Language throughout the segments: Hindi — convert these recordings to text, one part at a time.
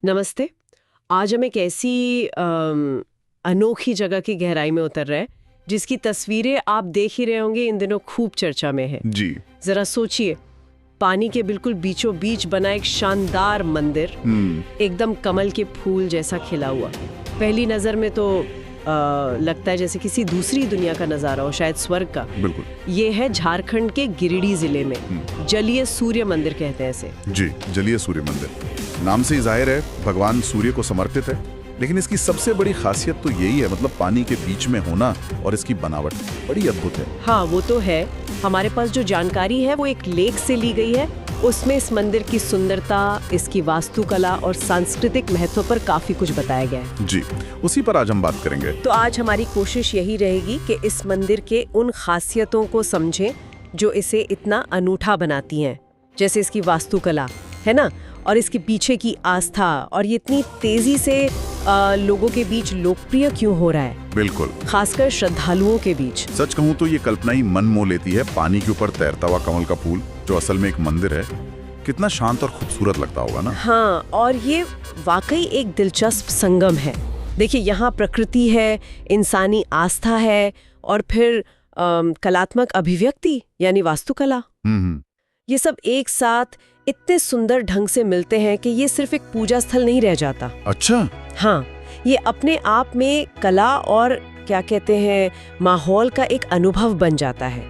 नमस्ते। आज हम एक ऐसी अनोखी जगह की गहराई में उतर रहे हैं जिसकी तस्वीरें आप देख ही रहे होंगे, इन दिनों खूब चर्चा में है। जी। जरा सोचिए, पानी के बिल्कुल बीचों बीच बना एक शानदार मंदिर, एकदम कमल के फूल जैसा खिला हुआ। पहली नजर में तो लगता है जैसे किसी दूसरी दुनिया का नजारा हो, शायद स्वर्ग का। बिल्कुल। ये है झारखंड के गिरिडीह जिले में जलीय सूर्य मंदिर कहते हैं इसे। जी, जलीय सूर्य मंदिर नाम से ही जाहिर है भगवान सूर्य को समर्पित है, लेकिन इसकी सबसे बड़ी खासियत तो यही है, मतलब पानी के बीच में होना और इसकी बनावट बड़ी अद्भुत है। हाँ, वो तो है। हमारे पास जो जानकारी है वो एक लेख से ली गई है। उसमें इस मंदिर की सुंदरता, इसकी वास्तुकला और सांस्कृतिक महत्व पर काफी कुछ बताया गया है। जी, उसी पर आज हम बात करेंगे। तो आज हमारी कोशिश यही रहेगी कि इस मंदिर के उन खासियतों को समझें जो इसे इतना अनूठा बनाती हैं, जैसे इसकी वास्तुकला है ना, और इसके पीछे की आस्था, और ये इतनी तेजी से लोगों के बीच लोकप्रिय क्यों हो रहा है, बिल्कुल, खासकर श्रद्धालुओं के बीच। सच कहूँ तो ये कल्पना ही मन मोह लेती है। पानी के ऊपर तैरता हुआ कमल का फूल जो असल में एक मंदिर है, कितना शांत और खूबसूरत लगता होगा ना। हाँ, और ये वाकई एक दिलचस्प संगम है। देखिए, यहाँ प्रकृति है, इंसानी आस्था है, और फिर कलात्मक अभिव्यक्ति यानी वास्तुकला। ये सब एक साथ इतने सुंदर ढंग से मिलते हैं कि ये सिर्फ एक पूजा स्थल नहीं रह जाता। अच्छा। हाँ, ये अपने आप में कला और क्या कहते हैं माहौल का एक अनुभव बन जाता है।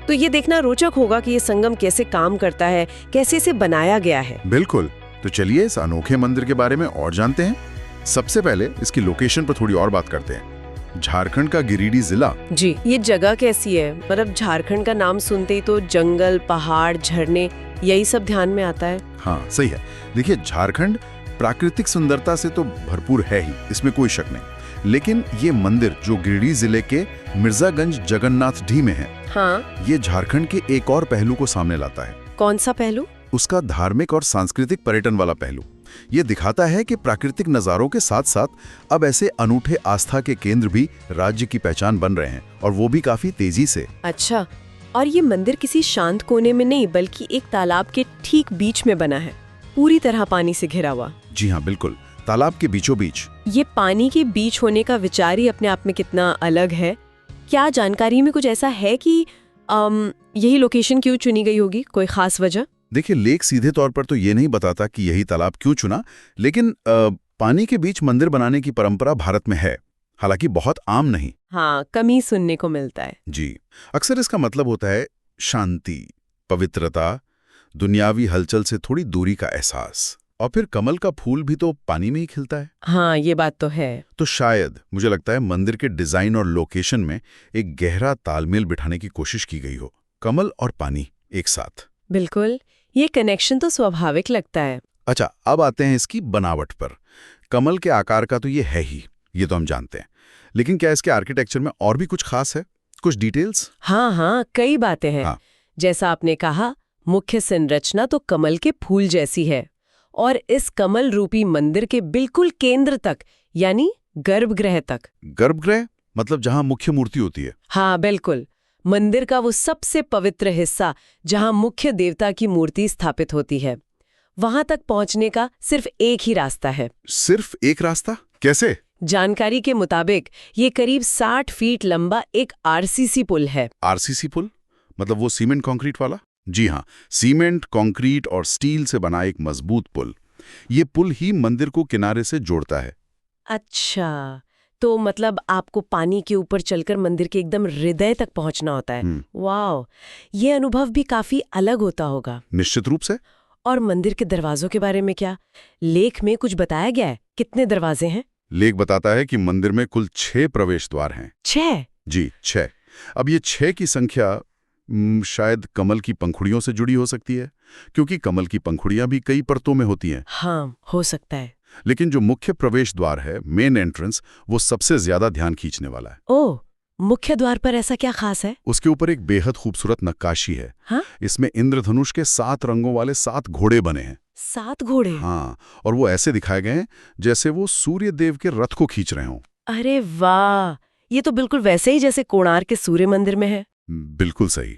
तो ये देखना रोचक होगा कि ये संगम कैसे काम करता है, कैसे इसे बनाया गया है। बिल्कुल। तो चलिए इस अनोखे मंदिर के बारे में और जानते हैं। सबसे पहले इसकी लोकेशन पर थोड़ी और बात करते हैं। झारखंड का गिरिडीह जिला। जी, ये जगह कैसी है? मतलब झारखंड का नाम सुनते ही तो जंगल, पहाड़, झरने, यही सब ध्यान में आता है। हाँ, सही है। देखिए, झारखंड प्राकृतिक सुंदरता से तो भरपूर है ही, इसमें कोई शक नहीं। लेकिन ये मंदिर जो गिरिडीह जिले के मिर्जागंज जगन्नाथ डी में है, हाँ, ये झारखंड के एक और पहलू को सामने लाता है। कौन सा पहलू? उसका धार्मिक और सांस्कृतिक पर्यटन वाला पहलू। ये दिखाता है कि प्राकृतिक नजारों के साथ साथ अब ऐसे अनूठे आस्था के केंद्र भी राज्य की पहचान बन रहे हैं, और वो भी काफी तेजी से। अच्छा, और ये मंदिर किसी शांत कोने में नहीं, बल्कि एक तालाब के ठीक बीच में बना है, पूरी तरह पानी से घिरा हुआ। जी हाँ, बिल्कुल, तालाब के बीचों बीच। ये पानी के बीच होने का विचार ही अपने आप में कितना अलग है। क्या जानकारी में कुछ ऐसा है कि यही लोकेशन क्यों चुनी गई होगी? कोई खास वजह? देखिए, लेख सीधे तौर पर तो ये नहीं बताता कि यही तालाब क्यों चुना, लेकिन पानी के बीच मंदिर बनाने की परंपरा भारत में है, हालांकि बहुत आम नहीं। हाँ, कम ही सुनने को मिलता है। जी, अक्सर इसका मतलब होता है शांति, पवित्रता, दुनियावी हलचल से थोड़ी दूरी का एहसास। और फिर कमल का फूल भी तो पानी में ही खिलता है। हाँ, ये बात तो है। तो शायद मुझे लगता है मंदिर के डिजाइन और लोकेशन में एक गहरा तालमेल बिठाने की कोशिश की गई हो, कमल और पानी एक साथ। बिल्कुल, ये कनेक्शन तो स्वाभाविक लगता है। अच्छा, अब आते हैं इसकी बनावट पर। कमल के आकार का तो ये है ही, ये तो हम जानते हैं, लेकिन क्या इसके आर्किटेक्चर में और भी कुछ खास है, कुछ डिटेल्स? हाँ, कई बातें हैं। हाँ। जैसा आपने कहा, मुख्य संरचना तो कमल के फूल जैसी है, और इस कमल रूपी मंदिर के बिल्कुल केंद्र तक, यानी गर्भगृह तक। गर्भगृह मतलब जहां मुख्य मूर्ति होती है? हाँ, बिल्कुल, मंदिर का वो सबसे पवित्र हिस्सा जहां मुख्य देवता की मूर्ति स्थापित होती है, वहां तक पहुंचने का सिर्फ एक ही रास्ता है। सिर्फ एक रास्ता? कैसे? जानकारी के मुताबिक ये करीब 60 फीट लंबा एक आरसीसी पुल है। आरसीसी पुल मतलब वो सीमेंट कंक्रीट वाला? जी हाँ, सीमेंट, कंक्रीट और स्टील से बना एक मजबूत पुल। ये पुल ही मंदिर को किनारे से जोड़ता है। अच्छा, तो मतलब आपको पानी के ऊपर चलकर मंदिर के एकदम हृदय तक पहुंचना होता है। वाह, ये अनुभव भी काफी अलग होता होगा। निश्चित रूप से। और मंदिर के दरवाजों के बारे में क्या लेख में कुछ बताया गया है? कितने दरवाजे हैं? लेख बताता है कि मंदिर में कुल 6 प्रवेश द्वार हैं। 6? जी, 6। अब ये 6 की संख्या शायद कमल की पंखुड़ियों से जुड़ी हो सकती है, क्योंकि कमल की पंखुड़ियां भी कई परतों में होती हैं। हाँ, हो सकता है। लेकिन जो मुख्य प्रवेश द्वार है, मेन एंट्रेंस, वो सबसे ज्यादा ध्यान खींचने वाला है। ओह, मुख्य द्वार पर ऐसा क्या खास है? उसके ऊपर एक बेहद खूबसूरत नक्काशी है। हाँ? इसमें इंद्रधनुष के 7 रंगों वाले 7 घोड़े बने हैं। 7 घोड़े? हाँ, और वो ऐसे दिखाए गए हैं जैसे वो सूर्य देव के रथ को खींच रहे हों। अरे वाह, ये तो बिल्कुल वैसे ही जैसे कोणार्क के सूर्य मंदिर में है। बिल्कुल सही।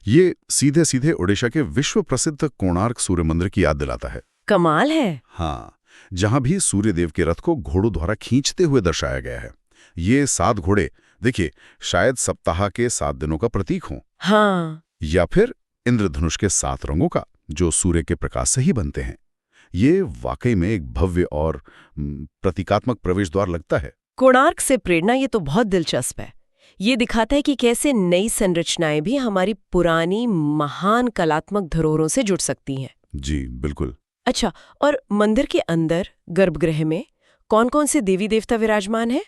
ये सीधे सीधे ओडिशा के विश्व प्रसिद्ध कोणार्क सूर्य मंदिर की याद दिलाता है। कमाल है। हाँ, जहां भी सूर्यदेव के रथ को घोड़ों द्वारा खींचते हुए दर्शाया गया है। ये 7 घोड़े, देखिए, शायद सप्ताह के 7 दिनों का प्रतीक हों। हाँ, या फिर इंद्रधनुष के 7 रंगों का, जो सूर्य के प्रकाश से ही बनते हैं। ये वाकई में एक भव्य और प्रतीकात्मक प्रवेश द्वार लगता है। कोणार्क से प्रेरणा ये तो बहुत दिलचस्प है। ये दिखाता है कि कैसे नई संरचनाएं भी हमारी पुरानी महान कलात्मक धरोहरों से जुड़ सकती हैं। जी बिल्कुल। अच्छा, और मंदिर के अंदर गर्भगृह में कौन-कौन से देवी देवता विराजमान हैं?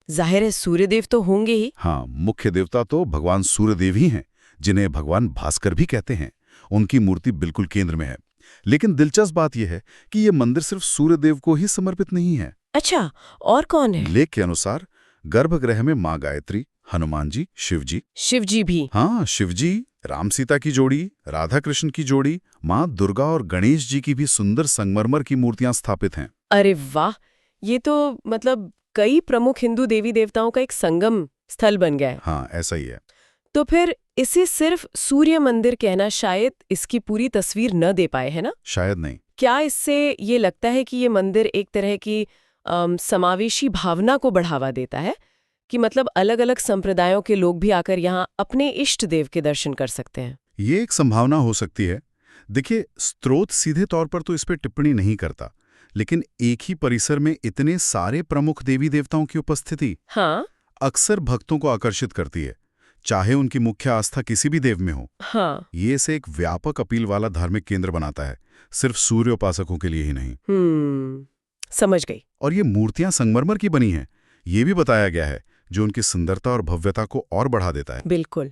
जाहिर है सूर्यदेव तो होंगे ही। हाँ, मुख्य देवता तो भगवान सूर्यदेव ही हैं, जिन्हें भगवान भास्कर भी कहते हैं। उनकी मूर्ति बिल्कुल केंद्र में है। लेकिन दिलचस्प बात यह है कि ये मंदिर सिर्फ सूर्यदेव को ही समर्पित नहीं है। अच्छा, और कौन है? लेख के अनुसार गर्भगृह में माँ गायत्री, हनुमान जी, शिवजी। शिवजी भी? हाँ, शिवजी, राम सीता की जोड़ी, राधा कृष्ण की जोड़ी, माँ दुर्गा और गणेश जी की भी सुंदर संगमरमर की मूर्तियां स्थापित हैं। अरे वाह, ये तो मतलब कई प्रमुख हिंदू देवी देवताओं का एक संगम स्थल बन गया है। हाँ, ऐसा ही है। तो फिर इसे सिर्फ सूर्य मंदिर कहना शायद इसकी पूरी तस्वीर न दे पाए, है ना? शायद नहीं। क्या इससे ये लगता है कि ये मंदिर एक तरह की समावेशी भावना को बढ़ावा देता है, कि मतलब अलग-अलग संप्रदायों के लोग भी आकर यहाँ अपने इष्ट देव के दर्शन कर सकते हैं? ये एक संभावना हो सकती है। देखिए, स्रोत सीधे तौर पर तो इस पर टिप्पणी नहीं करता, लेकिन एक ही परिसर में इतने सारे प्रमुख देवी देवताओं की उपस्थिति हाँ, अक्सर भक्तों को आकर्षित करती है, चाहे उनकी मुख्य आस्था किसी भी देव में हो। हाँ। ये इसे एक व्यापक अपील वाला धार्मिक केंद्र बनाता है, सिर्फ सूर्य उपासकों के लिए ही नहीं। समझ गई। और ये मूर्तियां संगमरमर की बनी हैं, ये भी बताया गया है, जो उनकी सुंदरता और भव्यता को और बढ़ा देता है। बिल्कुल,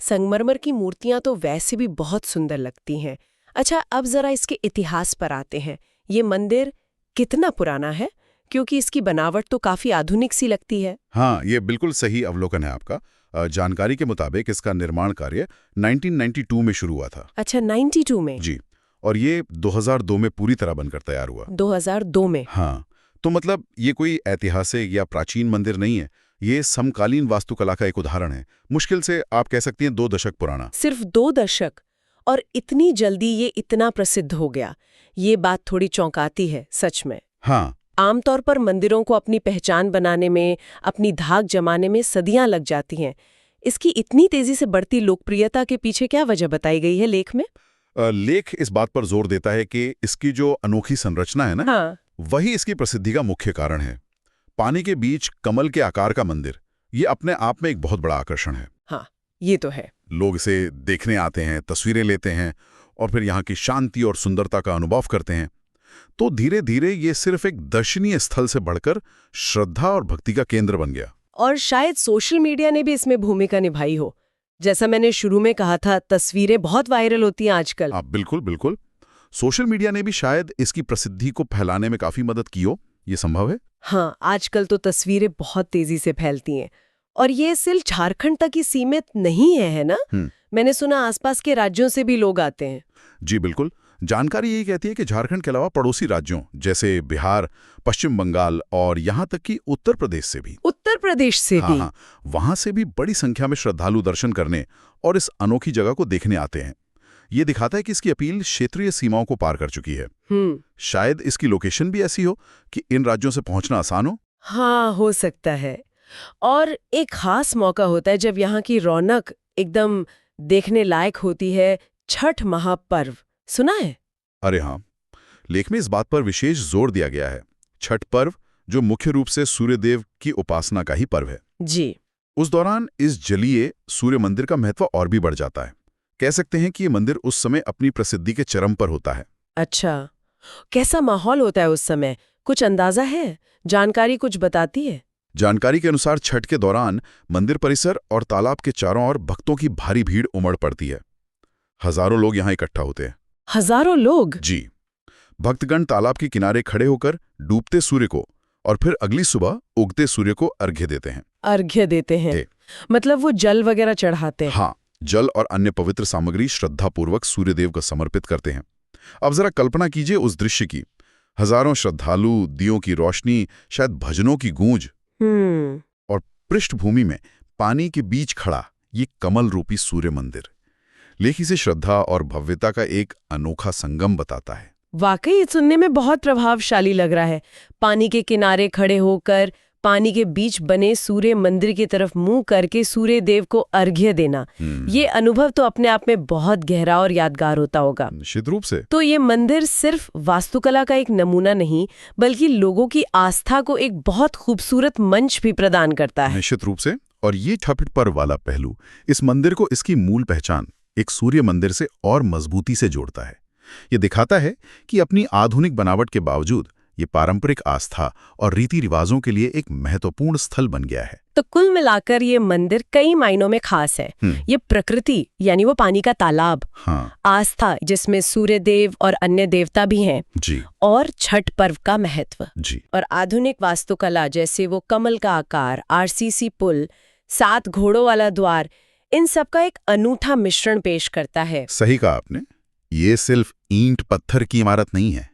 संगमरमर की मूर्तियां तो वैसे भी बहुत सुंदर लगती हैं। अच्छा, अब जरा इसके इतिहास पर आते हैं। ये मंदिर कितना पुराना है? क्योंकि इसकी बनावट तो काफी आधुनिक सी लगती है। हाँ, ये बिल्कुल सही अवलोकन है आपका। जानकारी के मुताबिक इसका निर्माण कार्य 1992 में शुरू हुआ था। अच्छा, 92 में? जी, और ये 2002 में पूरी तरह बनकर तैयार हुआ। 2002 में? हाँ, तो मतलब ये कोई ऐतिहासिक या प्राचीन मंदिर नहीं है, ये समकालीन वास्तुकला का एक उदाहरण है। मुश्किल से आप कह सकती हैं 2 दशक पुराना। सिर्फ 2 दशक? और इतनी जल्दी ये इतना प्रसिद्ध हो गया, ये बात थोड़ी चौंकाती है सच में। हाँ, आमतौर पर मंदिरों को अपनी पहचान बनाने में, अपनी धाक जमाने में सदियां लग जाती हैं। इसकी इतनी तेजी से बढ़ती लोकप्रियता के पीछे क्या वजह बताई गई है लेख में? लेख इस बात पर जोर देता है कि इसकी जो अनोखी संरचना है ना, हाँ, वही इसकी प्रसिद्धि का मुख्य कारण है। पानी के बीच कमल के आकार का मंदिर, ये अपने आप में एक बहुत बड़ा आकर्षण है। हाँ, ये तो है। लोग इसे देखने आते हैं, तस्वीरें लेते हैं और फिर यहाँ की शांति और सुंदरता का अनुभव करते हैं। तो धीरे धीरे ये सिर्फ एक दर्शनीय स्थल से बढ़कर श्रद्धा और भक्ति का केंद्र बन गया। और शायद सोशल मीडिया ने भी इसमें भूमिका निभाई हो। जैसा मैंने शुरू में कहा था, तस्वीरें बहुत वायरल होती हैं आजकल। बिल्कुल बिल्कुल। सोशल मीडिया ने भी शायद इसकी प्रसिद्धि को फैलाने में काफी मदद की हो, ये संभव है। हाँ, आजकल तो तस्वीरें बहुत तेजी से फैलती हैं। और ये सिर्फ झारखंड तक ही सीमित नहीं है ना? मैंने सुना आसपास के राज्यों से भी लोग आते हैं। जी बिल्कुल। जानकारी यही कहती है कि झारखंड के अलावा पड़ोसी राज्यों जैसे बिहार, पश्चिम बंगाल और यहाँ तक कि उत्तर प्रदेश से भी। उत्तर प्रदेश से भी? हाँ, वहाँ से भी बड़ी संख्या में श्रद्धालु दर्शन करने और इस अनोखी जगह को देखने आते हैं। ये दिखाता है कि इसकी अपील क्षेत्रीय सीमाओं को पार कर चुकी है। शायद इसकी लोकेशन भी ऐसी हो कि इन राज्यों से पहुंचना आसान हो। हाँ, हो सकता है। और एक खास मौका होता है जब यहाँ की रौनक एकदम देखने लायक होती है, छठ महापर्व। सुना है? अरे हाँ, लेख में इस बात पर विशेष जोर दिया गया है। छठ पर्व, जो मुख्य रूप से सूर्यदेव की उपासना का ही पर्व है। जी। उस दौरान इस जलीय सूर्य मंदिर का महत्व और भी बढ़ जाता है। कह सकते हैं कि ये मंदिर उस समय अपनी प्रसिद्धि के चरम पर होता है। अच्छा, कैसा माहौल होता है उस समय? कुछ अंदाजा है? जानकारी कुछ बताती है? जानकारी के अनुसार छठ के दौरान मंदिर परिसर और तालाब के चारों ओर भक्तों की भारी भीड़ उमड़ पड़ती है। हजारों लोग यहाँ इकट्ठा होते हैं। हजारों लोग? जी। भक्तगण तालाब के किनारे खड़े होकर डूबते सूर्य को और फिर अगली सुबह उगते सूर्य को अर्घ्य देते हैं। अर्घ्य देते हैं? मतलब वो जल वगैरह चढ़ाते हैं? हाँ, जल और अन्य पवित्र सामग्री श्रद्धापूर्वक सूर्यदेव को समर्पित करते हैं। अब जरा कल्पना कीजिए उस दृश्य की। हजारों श्रद्धालु, दियों की रोशनी, शायद भजनों की गूंज, और पृष्ठभूमि में पानी के बीच खड़ा ये कमल रूपी सूर्य मंदिर। लेख इसे श्रद्धा और भव्यता का एक अनोखा संगम बताता है। वाकई ये सुनने में बहुत प्रभावशाली लग रहा है। पानी के किनारे खड़े होकर पानी के बीच बने सूर्य मंदिर की तरफ मुंह करके सूर्य देव को अर्घ्य देना, ये अनुभव तो अपने आप में बहुत गहरा और यादगार होता होगा। निश्चित रूप से। तो ये मंदिर सिर्फ वास्तुकला का एक नमूना नहीं, बल्कि लोगों की आस्था को एक बहुत खूबसूरत मंच भी प्रदान करता है। निश्चित रूप से। और ये छठ पर्व वाला पहलू इस मंदिर को इसकी मूल पहचान एक सूर्य मंदिर से और मजबूती से जोड़ता है। ये दिखाता है कि अपनी आधुनिक बनावट के बावजूद ये पारंपरिक आस्था और रीति रिवाजों के लिए एक महत्वपूर्ण स्थल बन गया है। तो कुल मिलाकर ये मंदिर कई मायनों में खास है। ये प्रकृति यानी वो पानी का तालाब, आस्था जिसमें सूर्य देव और अन्य देवता भी हैं जी, और छठ पर्व का महत्व जी, और आधुनिक वास्तुकला जैसे वो कमल का आकार, आरसीसी पुल, 7 घोड़ों वाला द्वार, इन सब का एक अनूठा मिश्रण पेश करता है। सही कहा आपने। ये सिर्फ ईंट पत्थर की इमारत नहीं है,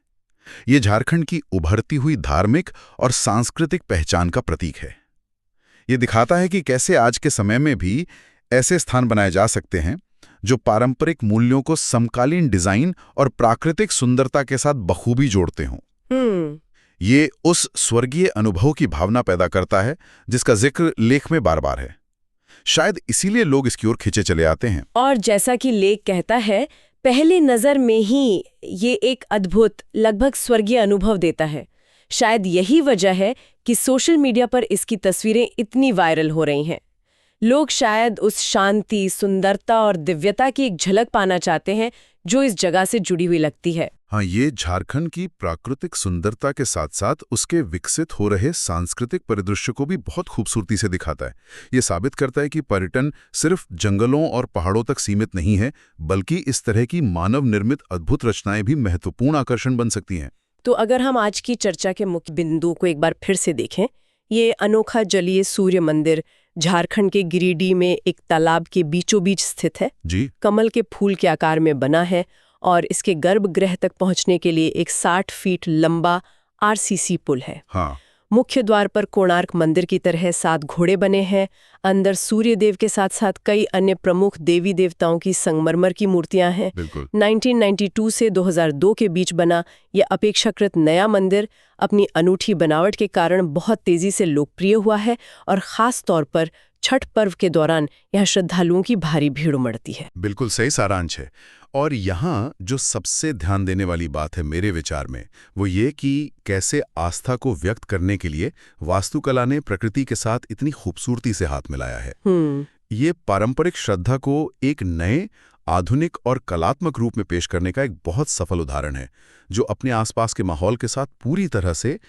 ये झारखंड की उभरती हुई धार्मिक और सांस्कृतिक पहचान का प्रतीक है। ये दिखाता है कि कैसे आज के समय में भी ऐसे स्थान बनाए जा सकते हैं जो पारंपरिक मूल्यों को समकालीन डिजाइन और प्राकृतिक सुंदरता के साथ बखूबी जोड़ते हों। ये उस स्वर्गीय अनुभव की भावना पैदा करता है जिसका जिक्र लेख में बार बार है। शायद इसीलिए लोग इसकी ओर खिंचे चले आते हैं। और जैसा कि लेख कहता है, पहली नजर में ही ये एक अद्भुत, लगभग स्वर्गीय अनुभव देता है। शायद यही वजह है कि सोशल मीडिया पर इसकी तस्वीरें इतनी वायरल हो रही हैं। लोग शायद उस शांति, सुंदरता और दिव्यता की एक झलक पाना चाहते हैं जो इस जगह से जुड़ी हुई लगती है। हाँ, ये झारखंड की प्राकृतिक सुंदरता के साथ साथ उसके विकसित हो रहे सांस्कृतिक परिदृश्य को भी बहुत खूबसूरती से दिखाता है। ये साबित करता है कि पर्यटन सिर्फ जंगलों और पहाड़ों तक सीमित नहीं है, बल्कि इस तरह की मानव निर्मित अद्भुत रचनाएं भी महत्वपूर्ण आकर्षण बन सकती हैं। तो अगर हम आज की चर्चा के मुख्य बिंदुओं को एक बार फिर से देखें, ये अनोखा जलीय सूर्य मंदिर झारखंड के गिरिडीह में एक तालाब के बीचों बीच स्थित है जी, कमल के फूल के आकार में बना है और इसके गर्भगृह तक पहुंचने के लिए एक 60 फीट लंबा आरसीसी पुल है। हाँ, मुख्य द्वार पर कोणार्क मंदिर की तरह 7 घोड़े बने हैं। अंदर सूर्य देव के साथ साथ कई अन्य प्रमुख देवी देवताओं की संगमरमर की मूर्तियां हैं। बिल्कुल। 1992 से 2002 के बीच बना यह अपेक्षाकृत नया मंदिर अपनी अनूठी बनावट के कारण बहुत तेजी से लोकप्रिय हुआ है और खास तौर पर छठ पर्व के दौरान यहाँ श्रद्धालुओं की भारी भीड़ उमड़ती है। बिल्कुल सही सारांश है। और यहाँ जो सबसे ध्यान देने वाली बात है मेरे विचार में, वो ये कि कैसे आस्था को व्यक्त करने के लिए वास्तुकला ने प्रकृति के साथ इतनी खूबसूरती से हाथ मिलाया है। ये पारंपरिक श्रद्धा को एक नए, आधुनिक और कलात्मक रूप में पेश करने का एक बहुत सफल उदाहरण है, जो अपने आसपास के माहौल के साथ पूरी तरह से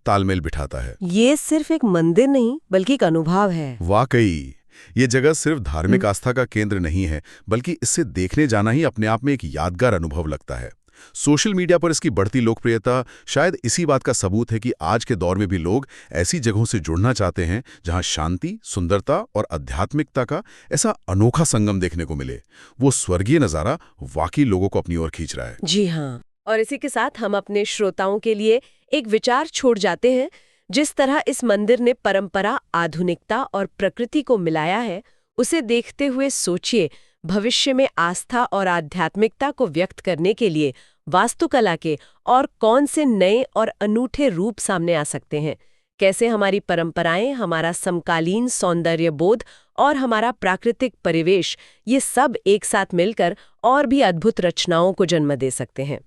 तालमेल बिठाता है। ये सिर्फ एक मंदिर नहीं, बल्कि एक अनुभव है। वाकई ये जगह सिर्फ धार्मिक आस्था का केंद्र नहीं है, बल्कि इससे देखने जाना ही अपने आप में एक यादगार अनुभव लगता है। सोशल मीडिया पर इसकी बढ़ती लोकप्रियता शायद इसी बात का सबूत है कि आज के दौर में भी लोग ऐसी जगहों से जुड़ना चाहते हैं जहां शांति, सुंदरता और आध्यात्मिकता का ऐसा अनोखा संगम देखने को मिले। वो स्वर्गीय नज़ारा वाकई लोगों को अपनी ओर खींच रहा है। जी हाँ, और इसी के साथ हम अपने श्रोताओं के लिए एक विचार छोड़ जाते हैं। जिस तरह इस मंदिर ने परंपरा, आधुनिकता और प्रकृति को मिलाया है, उसे देखते हुए सोचिए, भविष्य में आस्था और आध्यात्मिकता को व्यक्त करने के लिए वास्तुकला के और कौन से नए और अनूठे रूप सामने आ सकते हैं। कैसे हमारी परंपराएं, हमारा समकालीन सौंदर्य बोध और हमारा प्राकृतिक परिवेश, ये सब एक साथ मिलकर और भी अद्भुत रचनाओं को जन्म दे सकते हैं।